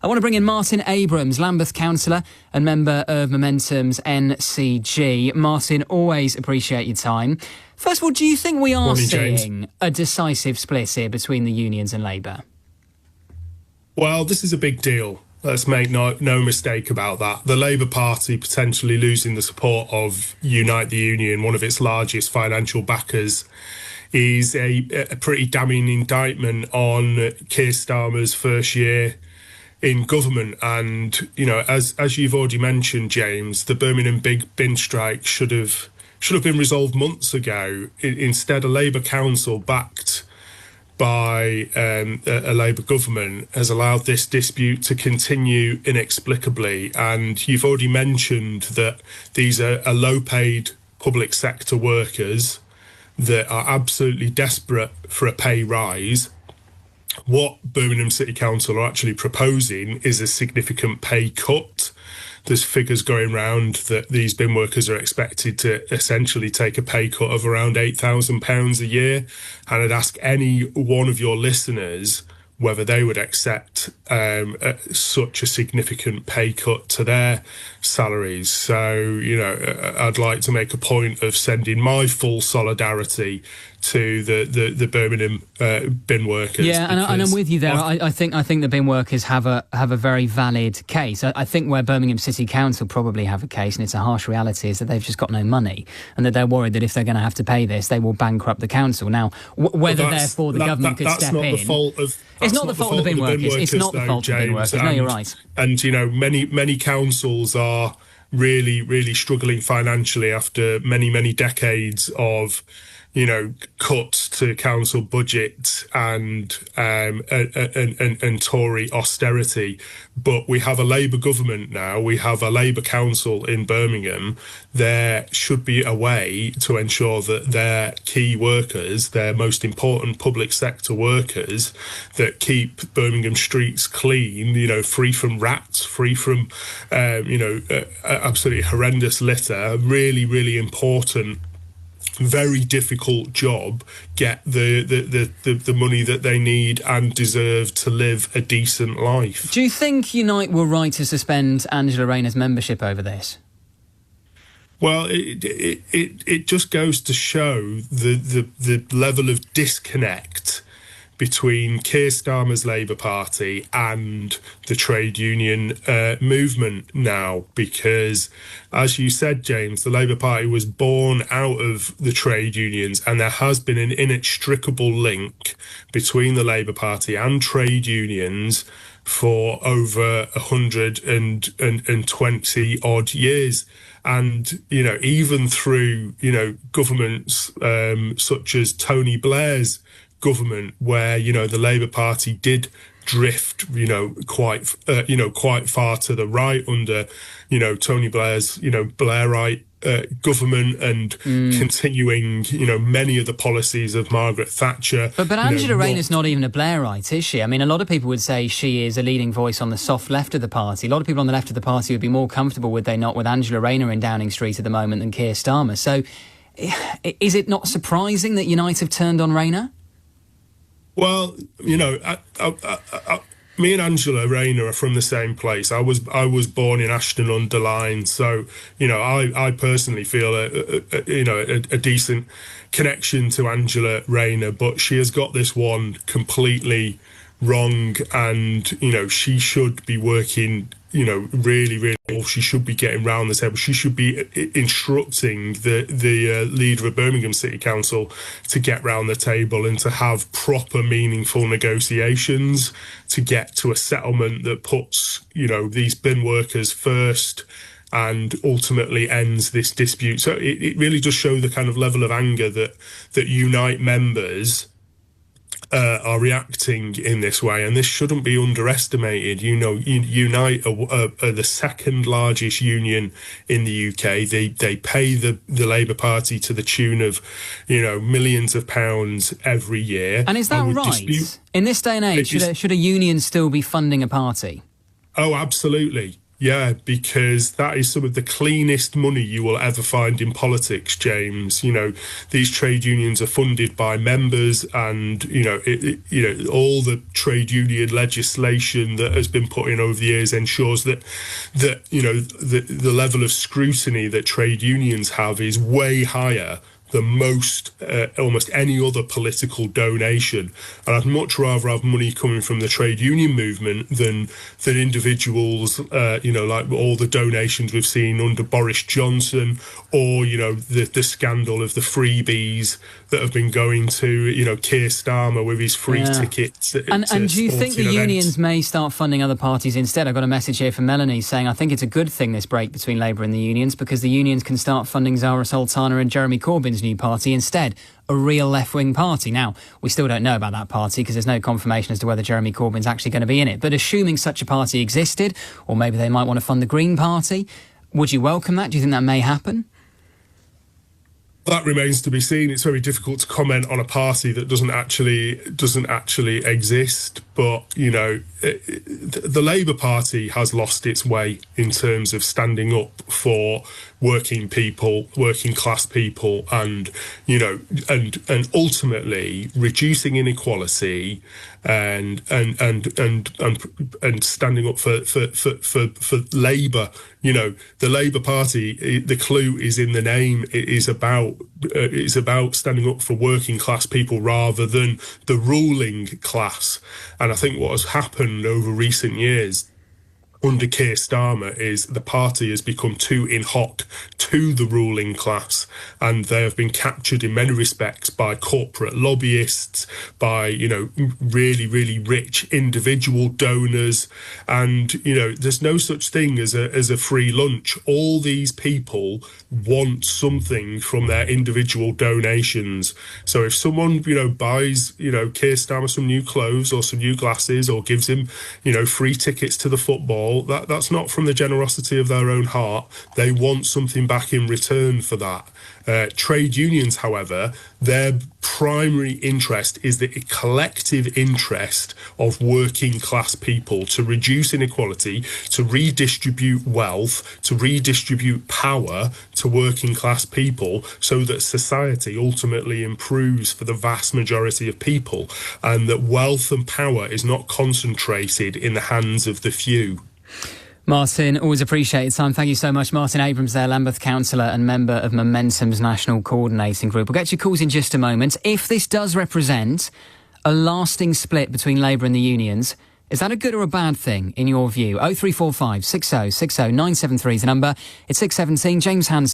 I want to bring in Martin Abrams, Lambeth councillor and member of Momentum's NCG. Martin, always appreciate your time. First of all, do you think we are seeing a decisive split here between the unions and Labour? Well, this is a big deal. Let's make no mistake about that. The Labour Party potentially losing the support of Unite the Union, one of its largest financial backers, is a pretty damning indictment on Keir Starmer's first year in government. And, you know, as you've already mentioned, James, the Birmingham bin strike should have been resolved months ago. Instead, a Labour council backed by a Labour government has allowed this dispute to continue inexplicably. And you've already mentioned that these are low-paid public sector workers that are absolutely desperate for a pay rise. What Birmingham City Council are actually proposing is a significant pay cut. There's figures going round that these bin workers are expected to essentially take a pay cut of around £8,000 a year. And I'd ask any one of your listeners whether they would accept such a significant pay cut to their salaries. So, you know, I'd like to make a point of sending my full solidarity to the Birmingham bin workers. Yeah, and I'm with you there. I think the bin workers have a very valid case. I think where Birmingham City Council probably have a case, and it's a harsh reality, is that they've just got no money, and that they're worried that if they're going to have to pay this, they will bankrupt the council. Now, whether therefore the government could step in, it's not the fault of the bin workers. It's not the fault of the bin workers. No, you're right. And you know, many councils are really struggling financially after many decades of, you know, cuts to council budgets and Tory austerity. But we have a Labour government now. We have a Labour council in Birmingham. There should be a way to ensure that their key workers, their most important public sector workers that keep Birmingham streets clean, you know, free from rats, free from, absolutely horrendous litter, really important, very difficult job, get the money that they need and deserve to live a decent life. Do you think Unite were right to suspend Angela Rayner's membership over this? Well, it just goes to show the level of disconnect between Keir Starmer's Labour Party and the trade union movement now, because, as you said, James, the Labour Party was born out of the trade unions, and there has been an inextricable link between the Labour Party and trade unions for over 120 odd years. And, you know, even through, you know, governments such as Tony Blair's government, where, you know, the Labour Party did drift, quite far to the right under, you know, Tony Blair's, you know, Blairite government, and continuing, you know, many of the policies of Margaret Thatcher. But Angela Rayner's not even a Blairite, is she? I mean, a lot of people would say she is a leading voice on the soft left of the party. A lot of people on the left of the party would be more comfortable, would they not, with Angela Rayner in Downing Street at the moment than Keir Starmer. So is it not surprising that Unite have turned on Rayner? Well, you know, me and Angela Rayner are from the same place. I was born in Ashton-under-Lyne, so, you know, I personally feel a decent connection to Angela Rayner, but she has got this one completely wrong, and, you know, she should be working, you know, really, she should be getting round the table. She should be instructing the leader of Birmingham City Council to get round the table and to have proper, meaningful negotiations to get to a settlement that puts, you know, these bin workers first and ultimately ends this dispute. So it really does show the kind of level of anger that Unite members are reacting in this way, and this shouldn't be underestimated. You know, Unite are the second largest union in the UK. They pay the Labour Party to the tune of, you know, millions of pounds every year. And is that right? In this day and age, should a union still be funding a party? Oh, absolutely. Yeah, because that is some of the cleanest money you will ever find in politics, James. These trade unions are funded by members, and all the trade union legislation that has been put in over the years ensures that the level of scrutiny that trade unions have is way higher than almost any other political donation. And I'd much rather have money coming from the trade union movement than individuals, like all the donations we've seen under Boris Johnson, or, the scandal of the freebies that have been going to, Keir Starmer with his free tickets. And do you think the unions may start funding other parties instead? I got a message here from Melanie saying, I think it's a good thing, this break between Labour and the unions, because the unions can start funding Zara Sultana and Jeremy Corbyn's new party instead, a real left-wing party. Now, we still don't know about that party because there's no confirmation as to whether Jeremy Corbyn's actually going to be in it. But assuming such a party existed, or maybe they might want to fund the Green Party, would you welcome that? Do you think that may happen? That remains to be seen. It's very difficult to comment on a party that doesn't actually exist. But the Labour Party has lost its way in terms of standing up for working people, working class people, and ultimately reducing inequality and standing up for Labour. The Labour Party, the clue is in the name. It's about standing up for working class people rather than the ruling class. And I think what has happened over recent years under Keir Starmer is the party has become too in hoc to the ruling class, and they have been captured in many respects by corporate lobbyists, by really, really rich individual donors, and there's no such thing as a free lunch. All these people want something from their individual donations. So if someone buys Keir Starmer some new clothes or some new glasses, or gives him free tickets to the football, that's not from the generosity of their own heart. They want something back in return for that. Trade unions, however, their primary interest is the collective interest of working class people to reduce inequality, to redistribute wealth, to redistribute power to working class people, so that society ultimately improves for the vast majority of people, and that wealth and power is not concentrated in the hands of the few. Martin, always appreciate your time. Thank you so much. Martin Abrams there, Lambeth councillor and member of Momentum's National Coordinating Group. We'll get your calls in just a moment. If this does represent a lasting split between Labour and the unions, is that a good or a bad thing in your view? 0345 60 60 973 is the number. It's 6:17. James Hanson.